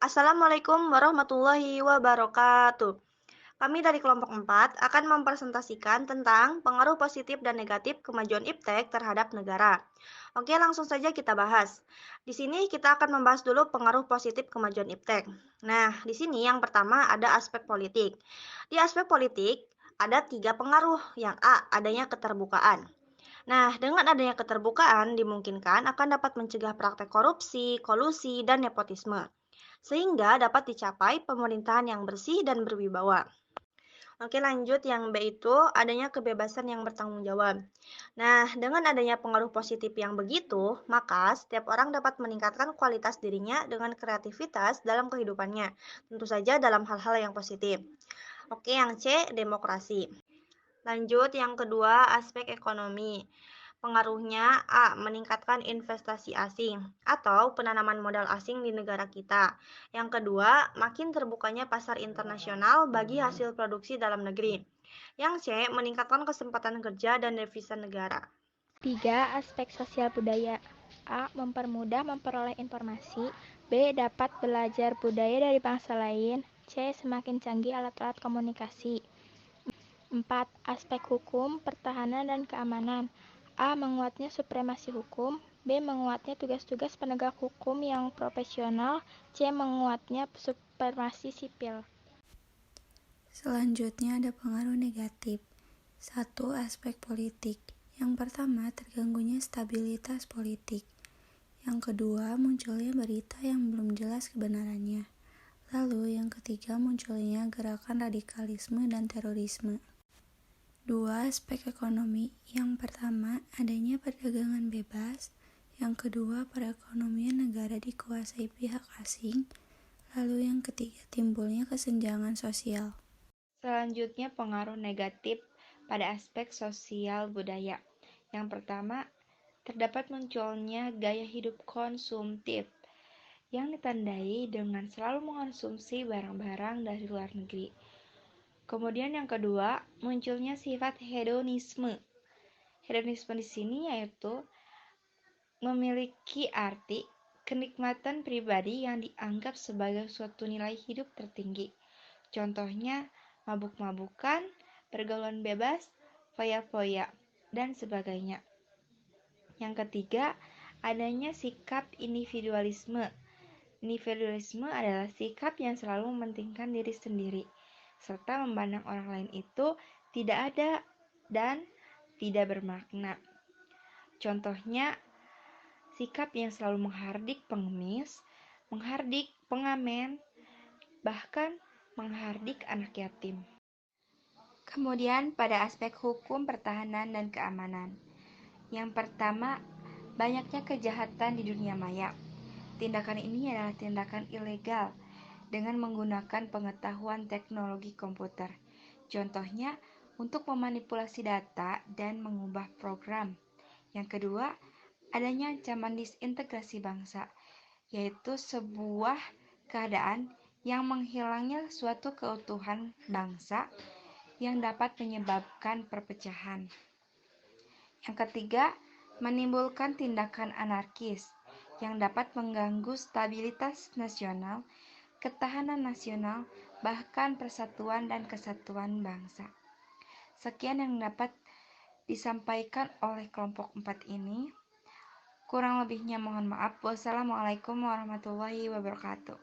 Assalamualaikum warahmatullahi wabarakatuh. Kami dari kelompok 4 akan mempresentasikan tentang pengaruh positif dan negatif kemajuan iptek terhadap negara. Oke, langsung saja kita bahas. Di sini kita akan membahas dulu pengaruh positif kemajuan iptek. Nah, di sini yang pertama ada aspek politik. Di aspek politik ada tiga pengaruh. Yang A, adanya keterbukaan. Nah, dengan adanya keterbukaan dimungkinkan akan dapat mencegah praktek korupsi, kolusi, dan nepotisme sehingga dapat dicapai pemerintahan yang bersih dan berwibawa. Oke, lanjut yang B itu adanya kebebasan yang bertanggung jawab. Nah, dengan adanya pengaruh positif yang begitu, maka setiap orang dapat meningkatkan kualitas dirinya dengan kreativitas dalam kehidupannya, tentu saja dalam hal-hal yang positif. Oke, yang C, demokrasi. Lanjut yang kedua, aspek ekonomi. Pengaruhnya A. Meningkatkan investasi asing atau penanaman modal asing di negara kita. Yang kedua, makin terbukanya pasar internasional bagi hasil produksi dalam negeri. Yang C. Meningkatkan kesempatan kerja dan devisa negara. 3. Aspek sosial budaya. A. Mempermudah memperoleh informasi. B. Dapat belajar budaya dari bangsa lain. C. Semakin canggih alat-alat komunikasi. 4. Aspek hukum, pertahanan, dan keamanan. A. Menguatnya supremasi hukum. B. Menguatnya tugas-tugas penegak hukum yang profesional. C. Menguatnya supremasi sipil. Selanjutnya ada pengaruh negatif. 1. Aspek politik. Yang pertama, terganggunya stabilitas politik. Yang kedua, munculnya berita yang belum jelas kebenarannya. Lalu yang ketiga, munculnya gerakan radikalisme dan terorisme. 2. Aspek ekonomi. Yang pertama, adanya perdagangan bebas. Yang kedua, perekonomian negara dikuasai pihak asing. Lalu yang ketiga, timbulnya kesenjangan sosial. Selanjutnya pengaruh negatif pada aspek sosial budaya. Yang pertama, terdapat munculnya gaya hidup konsumtif yang ditandai dengan selalu mengonsumsi barang-barang dari luar negeri. Kemudian yang kedua, munculnya sifat hedonisme. Hedonisme di sini yaitu memiliki arti kenikmatan pribadi yang dianggap sebagai suatu nilai hidup tertinggi. Contohnya, mabuk-mabukan, pergaulan bebas, foya-foya, dan sebagainya. Yang ketiga, adanya sikap individualisme. Individualisme adalah sikap yang selalu mementingkan diri sendiri, serta memandang orang lain itu tidak ada dan tidak bermakna. Contohnya, sikap yang selalu menghardik pengemis, menghardik pengamen, bahkan menghardik anak yatim. Kemudian pada aspek hukum, pertahanan, dan keamanan. Yang pertama, banyaknya kejahatan di dunia maya. Tindakan ini adalah tindakan ilegal dengan menggunakan pengetahuan teknologi komputer. Contohnya, untuk memanipulasi data dan mengubah program. Yang kedua, adanya ancaman disintegrasi bangsa, yaitu sebuah keadaan yang menghilangnya suatu keutuhan bangsa yang dapat menyebabkan perpecahan. Yang ketiga, menimbulkan tindakan anarkis yang dapat mengganggu stabilitas nasional, ketahanan nasional, bahkan persatuan dan kesatuan bangsa. Sekian yang dapat disampaikan oleh kelompok 4 ini. Kurang lebihnya mohon maaf. Wassalamualaikum warahmatullahi wabarakatuh.